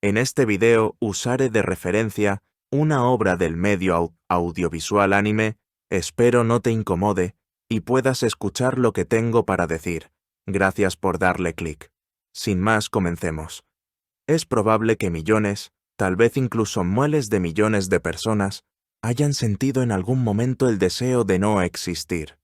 En este video usaré de referencia una obra del medio audiovisual anime. Espero no te incomode y puedas escuchar lo que tengo para decir. Gracias por darle clic. Sin más, comencemos. Es probable que millones, tal vez incluso miles de millones de personas, hayan sentido en algún momento el deseo de no existir.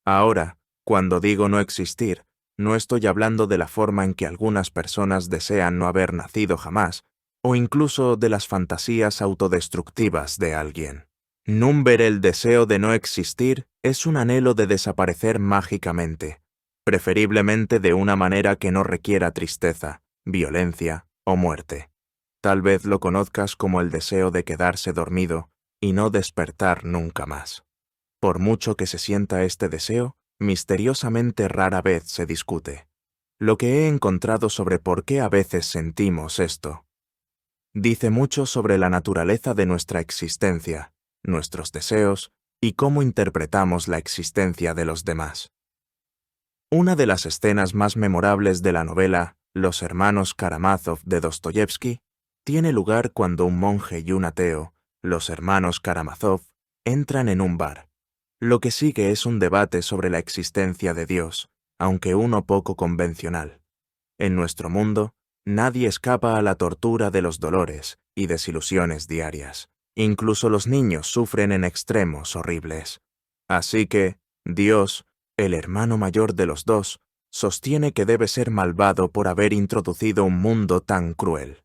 Ahora, cuando digo no existir, no estoy hablando de la forma en que algunas personas desean no haber nacido jamás, o incluso de las fantasías autodestructivas de alguien. El deseo de no existir es un anhelo de desaparecer mágicamente, preferiblemente de una manera que no requiera tristeza, violencia o muerte. Tal vez lo conozcas como el deseo de quedarse dormido y no despertar nunca más. Por mucho que se sienta este deseo, misteriosamente rara vez se discute. Lo que he encontrado sobre por qué a veces sentimos esto dice mucho sobre la naturaleza de nuestra existencia, nuestros deseos y cómo interpretamos la existencia de los demás. Una de las escenas más memorables de la novela Los hermanos Karamazov de Dostoyevsky tiene lugar cuando un monje y un ateo, los hermanos Karamazov, entran en un bar. Lo que sigue es un debate sobre la existencia de Dios, aunque uno poco convencional. En nuestro mundo, nadie escapa a la tortura de los dolores y desilusiones diarias. Incluso los niños sufren en extremos horribles. Así que, Dios, el hermano mayor de los dos, sostiene que debe ser malvado por haber introducido un mundo tan cruel.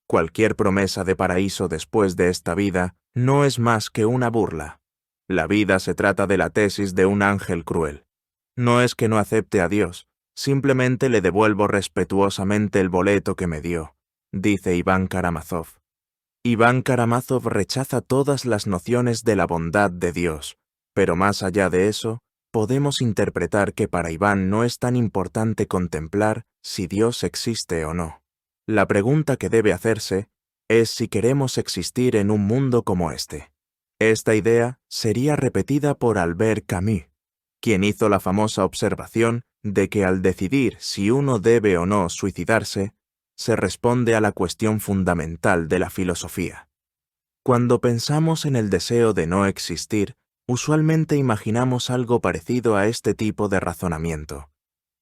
Cualquier promesa de paraíso después de esta vida no es más que una burla. La vida se trata de la tesis de un ángel cruel. No es que no acepte a Dios, simplemente le devuelvo respetuosamente el boleto que me dio, dice Iván Karamazov. Iván Karamazov rechaza todas las nociones de la bondad de Dios, pero más allá de eso, podemos interpretar que para Iván no es tan importante contemplar si Dios existe o no. La pregunta que debe hacerse es si queremos existir en un mundo como este. Esta idea sería repetida por Albert Camus, quien hizo la famosa observación de que al decidir si uno debe o no suicidarse, se responde a la cuestión fundamental de la filosofía. Cuando pensamos en el deseo de no existir, usualmente imaginamos algo parecido a este tipo de razonamiento.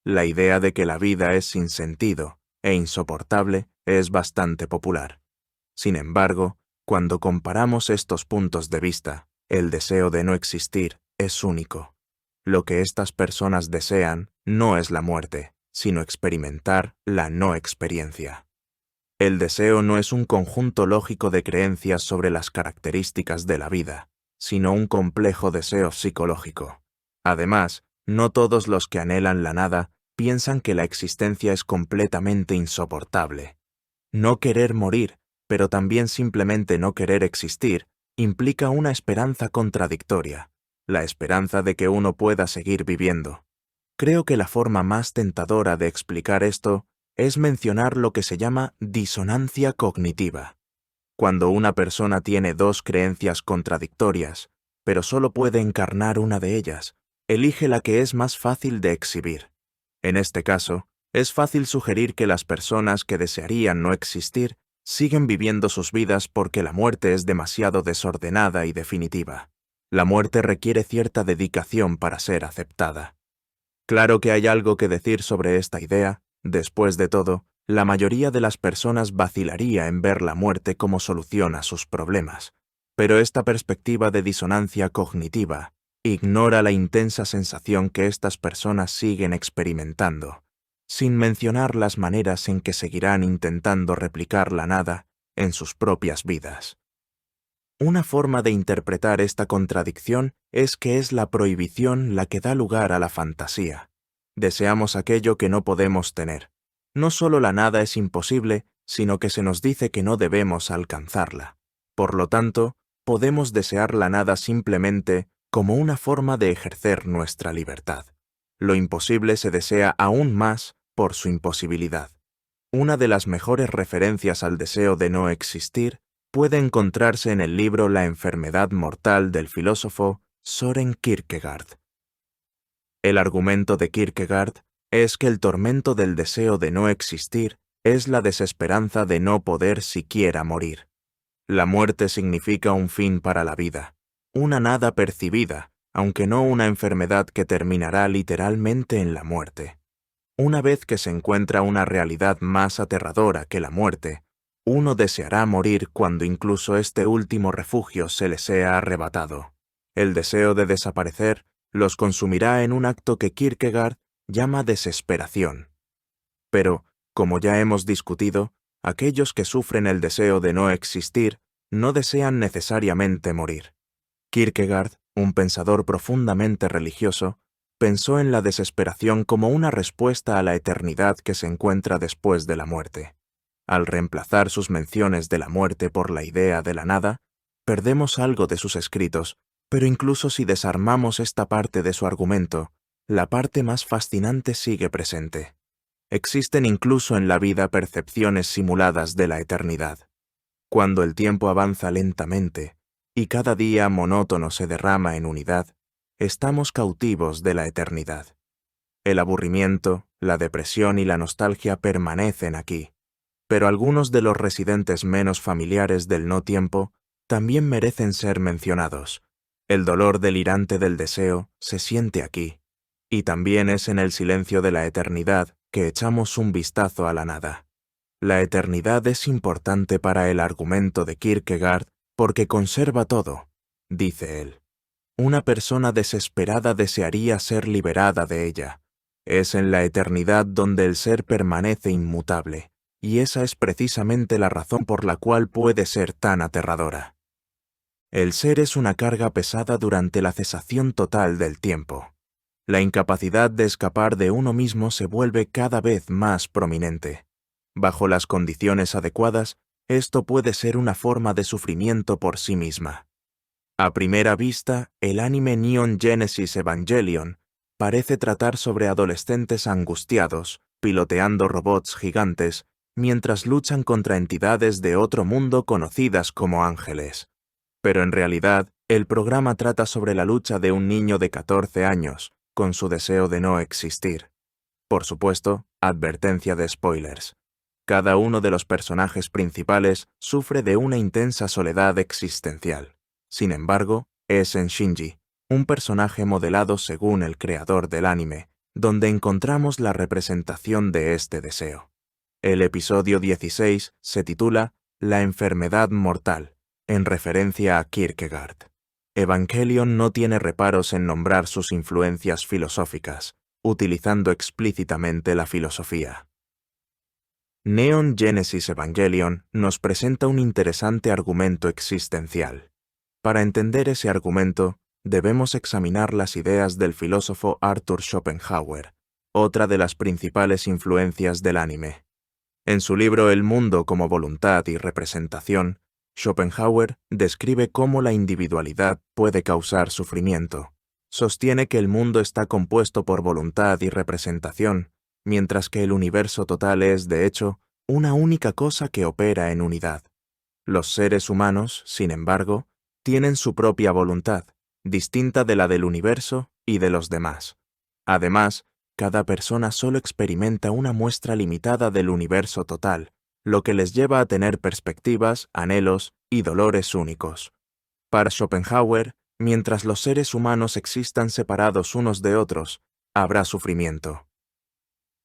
La idea de que la vida es sin sentido e insoportable es bastante popular. Sin embargo, cuando comparamos estos puntos de vista, el deseo de no existir es único. Lo que estas personas desean no es la muerte, sino experimentar la no experiencia. El deseo no es un conjunto lógico de creencias sobre las características de la vida, sino un complejo deseo psicológico. Además, no todos los que anhelan la nada piensan que la existencia es completamente insoportable. No querer morir, pero también simplemente no querer existir, implica una esperanza contradictoria, la esperanza de que uno pueda seguir viviendo. Creo que la forma más tentadora de explicar esto es mencionar lo que se llama disonancia cognitiva. Cuando una persona tiene dos creencias contradictorias, pero solo puede encarnar una de ellas, elige la que es más fácil de exhibir. En este caso, es fácil sugerir que las personas que desearían no existir siguen viviendo sus vidas porque la muerte es demasiado desordenada y definitiva. La muerte requiere cierta dedicación para ser aceptada. Claro que hay algo que decir sobre esta idea. Después de todo, la mayoría de las personas vacilaría en ver la muerte como solución a sus problemas. Pero esta perspectiva de disonancia cognitiva ignora la intensa sensación que estas personas siguen experimentando, sin mencionar las maneras en que seguirán intentando replicar la nada en sus propias vidas. Una forma de interpretar esta contradicción es que es la prohibición la que da lugar a la fantasía. Deseamos aquello que no podemos tener. No solo la nada es imposible, sino que se nos dice que no debemos alcanzarla. Por lo tanto, podemos desear la nada simplemente como una forma de ejercer nuestra libertad. Lo imposible se desea aún más por su imposibilidad. Una de las mejores referencias al deseo de no existir puede encontrarse en el libro La enfermedad mortal del filósofo Søren Kierkegaard. El argumento de Kierkegaard es que el tormento del deseo de no existir es la desesperanza de no poder siquiera morir. La muerte significa un fin para la vida, una nada percibida, aunque no una enfermedad que terminará literalmente en la muerte. Una vez que se encuentra una realidad más aterradora que la muerte, uno deseará morir cuando incluso este último refugio se le sea arrebatado. El deseo de desaparecer los consumirá en un acto que Kierkegaard llama desesperación. Pero, como ya hemos discutido, aquellos que sufren el deseo de no existir no desean necesariamente morir. Kierkegaard, un pensador profundamente religioso, pensó en la desesperación como una respuesta a la eternidad que se encuentra después de la muerte. Al reemplazar sus menciones de la muerte por la idea de la nada, perdemos algo de sus escritos, pero incluso si desarmamos esta parte de su argumento, la parte más fascinante sigue presente. Existen incluso en la vida percepciones simuladas de la eternidad. Cuando el tiempo avanza lentamente y cada día monótono se derrama en unidad, estamos cautivos de la eternidad. El aburrimiento, la depresión y la nostalgia permanecen aquí, pero algunos de los residentes menos familiares del no tiempo también merecen ser mencionados. El dolor delirante del deseo se siente aquí, y también es en el silencio de la eternidad que echamos un vistazo a la nada. La eternidad es importante para el argumento de Kierkegaard porque conserva todo, dice él. Una persona desesperada desearía ser liberada de ella. Es en la eternidad donde el ser permanece inmutable, y esa es precisamente la razón por la cual puede ser tan aterradora. El ser es una carga pesada durante la cesación total del tiempo. La incapacidad de escapar de uno mismo se vuelve cada vez más prominente. Bajo las condiciones adecuadas, esto puede ser una forma de sufrimiento por sí misma. A primera vista, el anime Neon Genesis Evangelion parece tratar sobre adolescentes angustiados, piloteando robots gigantes, mientras luchan contra entidades de otro mundo conocidas como ángeles. Pero en realidad, el programa trata sobre la lucha de un niño de 14 años, con su deseo de no existir. Por supuesto, advertencia de spoilers. Cada uno de los personajes principales sufre de una intensa soledad existencial. Sin embargo, es en Shinji, un personaje modelado según el creador del anime, donde encontramos la representación de este deseo. El episodio 16 se titula La enfermedad mortal, en referencia a Kierkegaard. Evangelion no tiene reparos en nombrar sus influencias filosóficas, utilizando explícitamente la filosofía. Neon Genesis Evangelion nos presenta un interesante argumento existencial. Para entender ese argumento, debemos examinar las ideas del filósofo Arthur Schopenhauer, otra de las principales influencias del anime. En su libro El mundo como voluntad y representación, Schopenhauer describe cómo la individualidad puede causar sufrimiento. Sostiene que el mundo está compuesto por voluntad y representación, mientras que el universo total es, de hecho, una única cosa que opera en unidad. Los seres humanos, sin embargo, tienen su propia voluntad, distinta de la del universo y de los demás. Además, cada persona solo experimenta una muestra limitada del universo total, lo que les lleva a tener perspectivas, anhelos y dolores únicos. Para Schopenhauer, mientras los seres humanos existan separados unos de otros, habrá sufrimiento.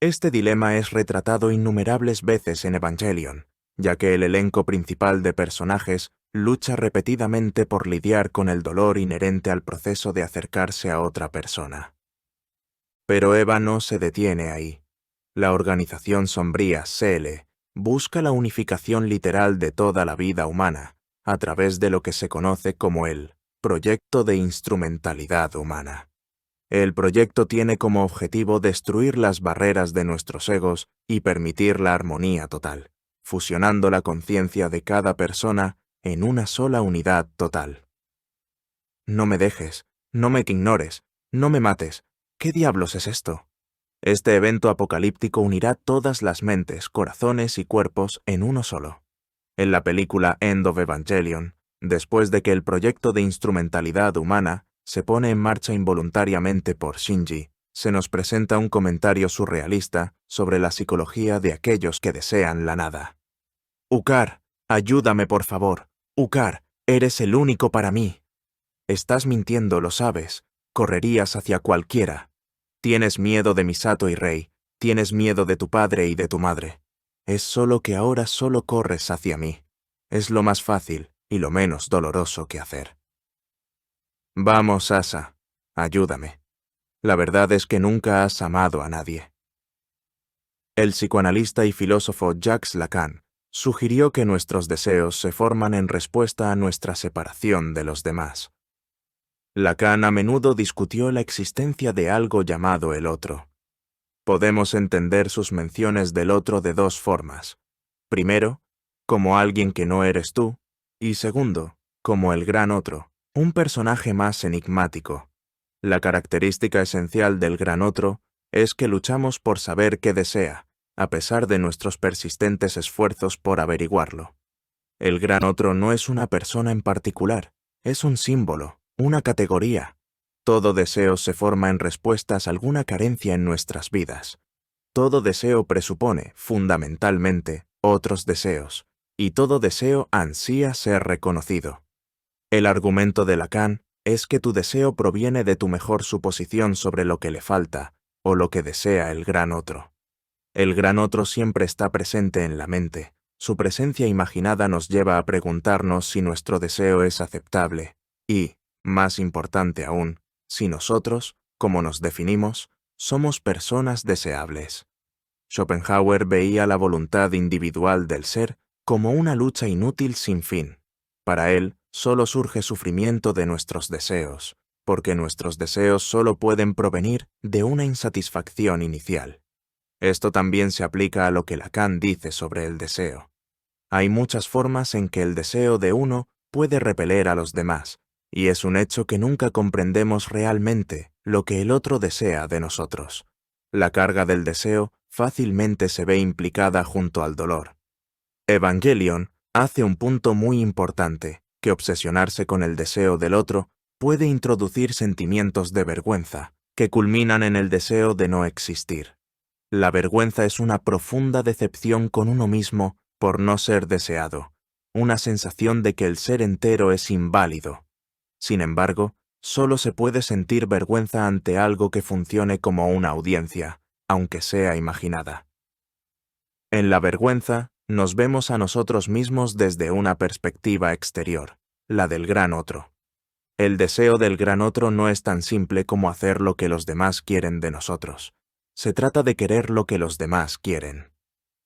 Este dilema es retratado innumerables veces en Evangelion, ya que el elenco principal de personajes lucha repetidamente por lidiar con el dolor inherente al proceso de acercarse a otra persona. Pero Eva no se detiene ahí. La organización sombría Seele busca la unificación literal de toda la vida humana, a través de lo que se conoce como el proyecto de instrumentalidad humana. El proyecto tiene como objetivo destruir las barreras de nuestros egos y permitir la armonía total, fusionando la conciencia de cada persona en una sola unidad total. No me dejes, no me ignores, no me mates. ¿Qué diablos es esto? Este evento apocalíptico unirá todas las mentes, corazones y cuerpos en uno solo. En la película End of Evangelion, después de que el proyecto de instrumentalidad humana se pone en marcha involuntariamente por Shinji, se nos presenta un comentario surrealista sobre la psicología de aquellos que desean la nada. Ukar, ayúdame por favor. Ukar, eres el único para mí. Estás mintiendo, lo sabes. Correrías hacia cualquiera. Tienes miedo de Misato y Rei. Tienes miedo de tu padre y de tu madre. Es solo que ahora solo corres hacia mí. Es lo más fácil y lo menos doloroso que hacer. Vamos, Asa, ayúdame. La verdad es que nunca has amado a nadie. El psicoanalista y filósofo Jacques Lacan sugirió que nuestros deseos se forman en respuesta a nuestra separación de los demás. Lacan a menudo discutió la existencia de algo llamado el otro. Podemos entender sus menciones del otro de dos formas. Primero, como alguien que no eres tú, y segundo, como el gran otro, un personaje más enigmático. La característica esencial del gran otro es que luchamos por saber qué desea, a pesar de nuestros persistentes esfuerzos por averiguarlo. El gran otro no es una persona en particular, es un símbolo, una categoría. Todo deseo se forma en respuestas a alguna carencia en nuestras vidas. Todo deseo presupone, fundamentalmente, otros deseos, y todo deseo ansía ser reconocido. El argumento de Lacan es que tu deseo proviene de tu mejor suposición sobre lo que le falta, o lo que desea el gran otro. El gran otro siempre está presente en la mente. Su presencia imaginada nos lleva a preguntarnos si nuestro deseo es aceptable y, más importante aún, si nosotros, como nos definimos, somos personas deseables. Schopenhauer veía la voluntad individual del ser como una lucha inútil sin fin. Para él, solo surge sufrimiento de nuestros deseos, porque nuestros deseos solo pueden provenir de una insatisfacción inicial. Esto también se aplica a lo que Lacan dice sobre el deseo. Hay muchas formas en que el deseo de uno puede repeler a los demás, y es un hecho que nunca comprendemos realmente lo que el otro desea de nosotros. La carga del deseo fácilmente se ve implicada junto al dolor. Evangelion hace un punto muy importante, que obsesionarse con el deseo del otro puede introducir sentimientos de vergüenza, que culminan en el deseo de no existir. La vergüenza es una profunda decepción con uno mismo por no ser deseado, una sensación de que el ser entero es inválido. Sin embargo, solo se puede sentir vergüenza ante algo que funcione como una audiencia, aunque sea imaginada. En la vergüenza, nos vemos a nosotros mismos desde una perspectiva exterior, la del gran otro. El deseo del gran otro no es tan simple como hacer lo que los demás quieren de nosotros. Se trata de querer lo que los demás quieren.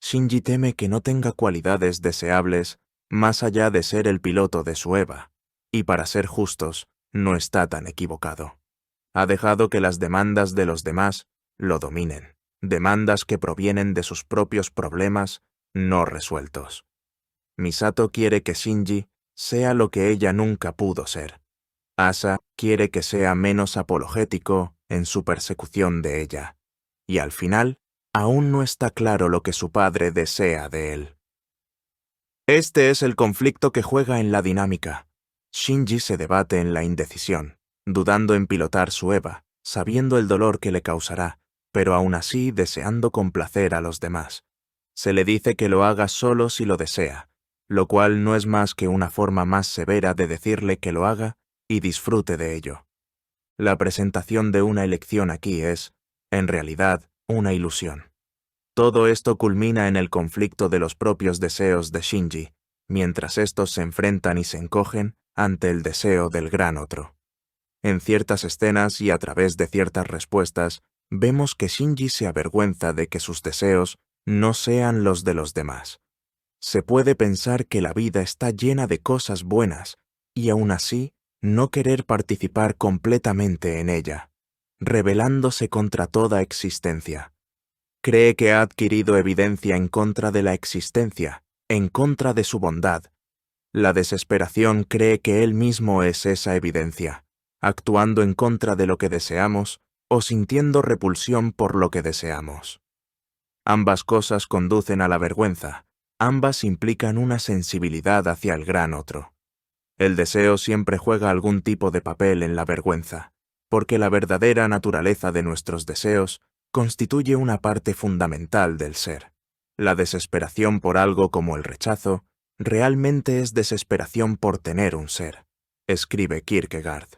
Shinji teme que no tenga cualidades deseables más allá de ser el piloto de su EVA, y para ser justos, no está tan equivocado. Ha dejado que las demandas de los demás lo dominen, demandas que provienen de sus propios problemas no resueltos. Misato quiere que Shinji sea lo que ella nunca pudo ser. Asa quiere que sea menos apologético en su persecución de ella. Y al final, aún no está claro lo que su padre desea de él. Este es el conflicto que juega en la dinámica. Shinji se debate en la indecisión, dudando en pilotar su EVA, sabiendo el dolor que le causará, pero aún así deseando complacer a los demás. Se le dice que lo haga solo si lo desea, lo cual no es más que una forma más severa de decirle que lo haga y disfrute de ello. La presentación de una elección aquí es, en realidad, una ilusión. Todo esto culmina en el conflicto de los propios deseos de Shinji, mientras estos se enfrentan y se encogen ante el deseo del gran otro. En ciertas escenas y a través de ciertas respuestas, vemos que Shinji se avergüenza de que sus deseos no sean los de los demás. Se puede pensar que la vida está llena de cosas buenas y aún así no querer participar completamente en ella, rebelándose contra toda existencia. Cree que ha adquirido evidencia en contra de la existencia, en contra de su bondad. La desesperación cree que él mismo es esa evidencia, actuando en contra de lo que deseamos o sintiendo repulsión por lo que deseamos. Ambas cosas conducen a la vergüenza, ambas implican una sensibilidad hacia el gran otro. El deseo siempre juega algún tipo de papel en la vergüenza, porque la verdadera naturaleza de nuestros deseos constituye una parte fundamental del ser. La desesperación por algo como el rechazo realmente es desesperación por tener un ser, escribe Kierkegaard.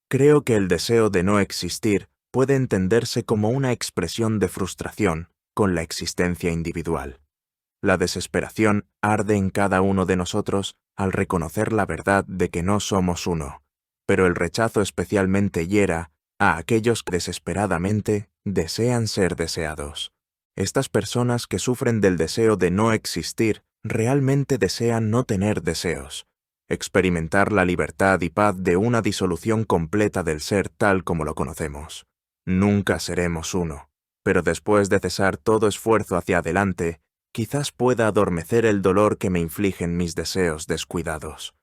Creo que el deseo de no existir puede entenderse como una expresión de frustración con la existencia individual. La desesperación arde en cada uno de nosotros al reconocer la verdad de que no somos uno, pero el rechazo especialmente hiera a aquellos que desesperadamente desean ser deseados. Estas personas que sufren del deseo de no existir realmente desean no tener deseos, experimentar la libertad y paz de una disolución completa del ser tal como lo conocemos. Nunca seremos uno, pero después de cesar todo esfuerzo hacia adelante, quizás pueda adormecer el dolor que me infligen mis deseos descuidados.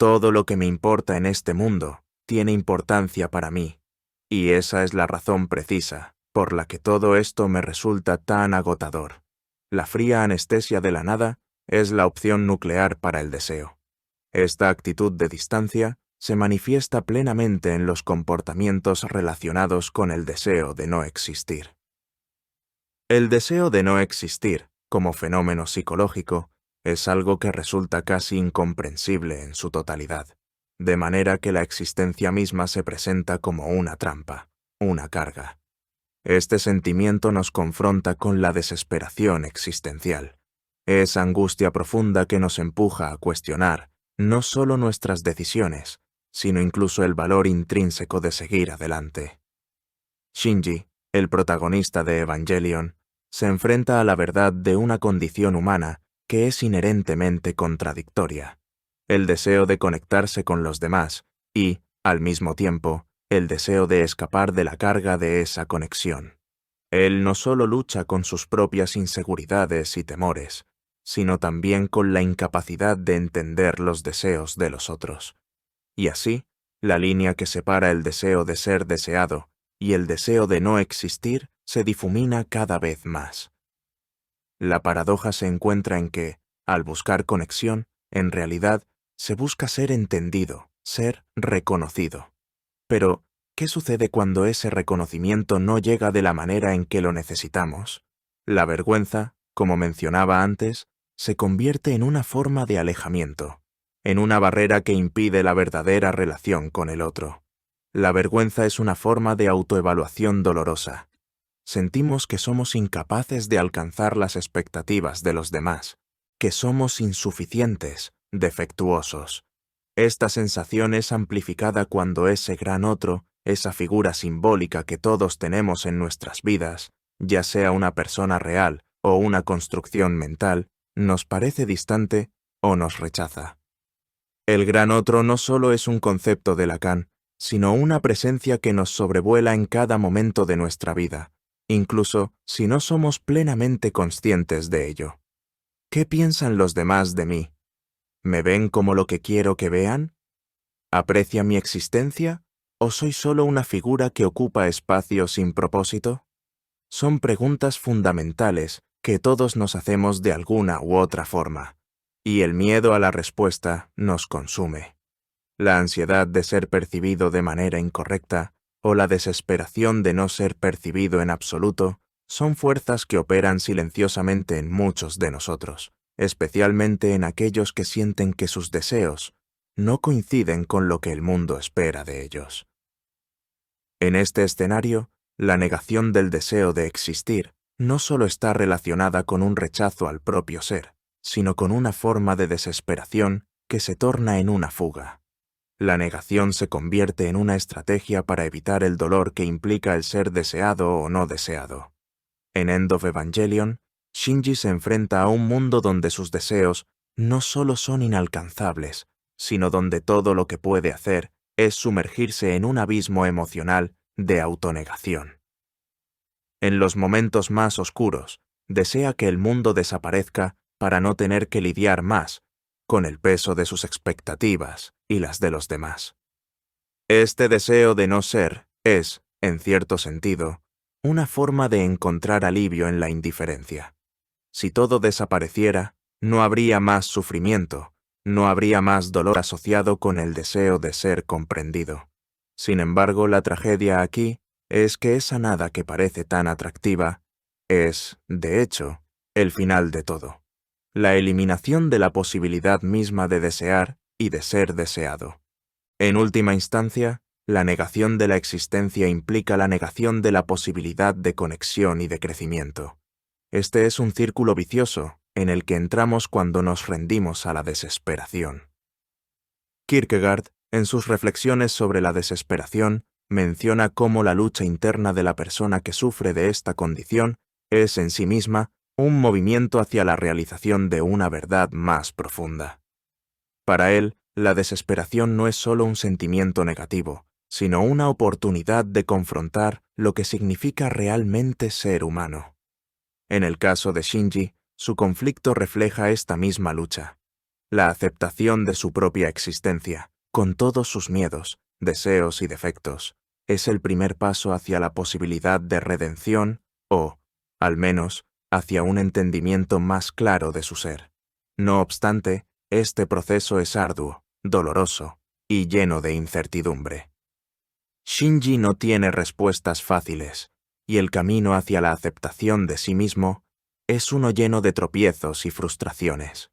Todo lo que me importa en este mundo tiene importancia para mí, y esa es la razón precisa por la que todo esto me resulta tan agotador. La fría anestesia de la nada es la opción nuclear para el deseo. Esta actitud de distancia se manifiesta plenamente en los comportamientos relacionados con el deseo de no existir. El deseo de no existir, como fenómeno psicológico, es algo que resulta casi incomprensible en su totalidad, de manera que la existencia misma se presenta como una trampa, una carga. Este sentimiento nos confronta con la desesperación existencial. Es angustia profunda que nos empuja a cuestionar no solo nuestras decisiones, sino incluso el valor intrínseco de seguir adelante. Shinji, el protagonista de Evangelion, se enfrenta a la verdad de una condición humana que es inherentemente contradictoria: el deseo de conectarse con los demás y, al mismo tiempo, el deseo de escapar de la carga de esa conexión. Él no solo lucha con sus propias inseguridades y temores, sino también con la incapacidad de entender los deseos de los otros. Y así, la línea que separa el deseo de ser deseado y el deseo de no existir se difumina cada vez más. La paradoja se encuentra en que, al buscar conexión, en realidad, se busca ser entendido, ser reconocido. Pero, ¿qué sucede cuando ese reconocimiento no llega de la manera en que lo necesitamos? La vergüenza, como mencionaba antes, se convierte en una forma de alejamiento, en una barrera que impide la verdadera relación con el otro. La vergüenza es una forma de autoevaluación dolorosa. Sentimos que somos incapaces de alcanzar las expectativas de los demás, que somos insuficientes, defectuosos. Esta sensación es amplificada cuando ese gran otro, esa figura simbólica que todos tenemos en nuestras vidas, ya sea una persona real o una construcción mental, nos parece distante o nos rechaza. El gran otro no solo es un concepto de Lacan, sino una presencia que nos sobrevuela en cada momento de nuestra vida, incluso si no somos plenamente conscientes de ello. ¿Qué piensan los demás de mí? ¿Me ven como lo que quiero que vean? ¿Aprecian mi existencia? ¿O soy solo una figura que ocupa espacio sin propósito? Son preguntas fundamentales que todos nos hacemos de alguna u otra forma, y el miedo a la respuesta nos consume. La ansiedad de ser percibido de manera incorrecta o la desesperación de no ser percibido en absoluto son fuerzas que operan silenciosamente en muchos de nosotros, especialmente en aquellos que sienten que sus deseos no coinciden con lo que el mundo espera de ellos. En este escenario, la negación del deseo de existir no solo está relacionada con un rechazo al propio ser, sino con una forma de desesperación que se torna en una fuga. La negación se convierte en una estrategia para evitar el dolor que implica el ser deseado o no deseado. En End of Evangelion, Shinji se enfrenta a un mundo donde sus deseos no solo son inalcanzables, sino donde todo lo que puede hacer es sumergirse en un abismo emocional de autonegación. En los momentos más oscuros, desea que el mundo desaparezca para no tener que lidiar más con el peso de sus expectativas y las de los demás. Este deseo de no ser es, en cierto sentido, una forma de encontrar alivio en la indiferencia. Si todo desapareciera, no habría más sufrimiento, no habría más dolor asociado con el deseo de ser comprendido. Sin embargo, la tragedia aquí es que esa nada que parece tan atractiva es, de hecho, el final de todo. La eliminación de la posibilidad misma de desear y de ser deseado. En última instancia, la negación de la existencia implica la negación de la posibilidad de conexión y de crecimiento. Este es un círculo vicioso en el que entramos cuando nos rendimos a la desesperación. Kierkegaard, en sus reflexiones sobre la desesperación, menciona cómo la lucha interna de la persona que sufre de esta condición es en sí misma un movimiento hacia la realización de una verdad más profunda. Para él, la desesperación no es solo un sentimiento negativo, sino una oportunidad de confrontar lo que significa realmente ser humano. En el caso de Shinji, su conflicto refleja esta misma lucha. La aceptación de su propia existencia, con todos sus miedos, deseos y defectos, es el primer paso hacia la posibilidad de redención o, al menos, hacia un entendimiento más claro de su ser. No obstante, este proceso es arduo, doloroso y lleno de incertidumbre. Shinji no tiene respuestas fáciles, y el camino hacia la aceptación de sí mismo es uno lleno de tropiezos y frustraciones.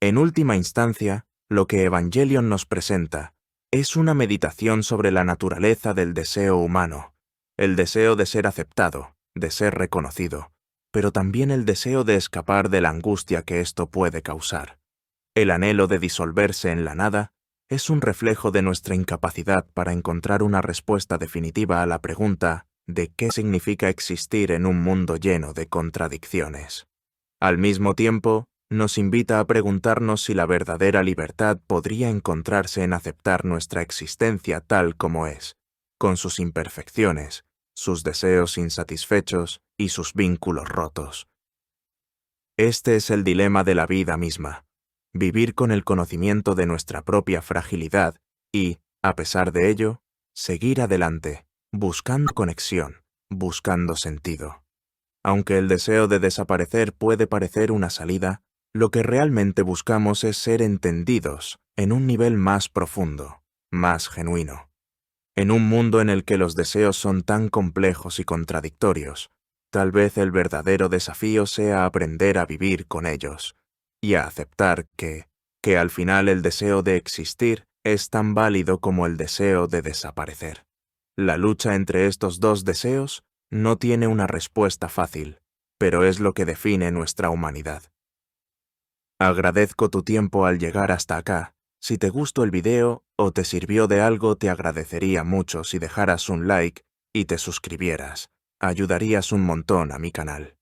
En última instancia, lo que Evangelion nos presenta es una meditación sobre la naturaleza del deseo humano, el deseo de ser aceptado, de ser reconocido, pero también el deseo de escapar de la angustia que esto puede causar. El anhelo de disolverse en la nada es un reflejo de nuestra incapacidad para encontrar una respuesta definitiva a la pregunta de qué significa existir en un mundo lleno de contradicciones. Al mismo tiempo, nos invita a preguntarnos si la verdadera libertad podría encontrarse en aceptar nuestra existencia tal como es, con sus imperfecciones, sus deseos insatisfechos y sus vínculos rotos. Este es el dilema de la vida misma: vivir con el conocimiento de nuestra propia fragilidad y, a pesar de ello, seguir adelante, buscando conexión, buscando sentido. Aunque el deseo de desaparecer puede parecer una salida, lo que realmente buscamos es ser entendidos en un nivel más profundo, más genuino. En un mundo en el que los deseos son tan complejos y contradictorios, tal vez el verdadero desafío sea aprender a vivir con ellos y a aceptar que al final el deseo de existir es tan válido como el deseo de desaparecer. La lucha entre estos dos deseos no tiene una respuesta fácil, pero es lo que define nuestra humanidad. Agradezco tu tiempo al llegar hasta acá. Si te gustó el video o te sirvió de algo, te agradecería mucho si dejaras un like y te suscribieras. Ayudarías un montón a mi canal.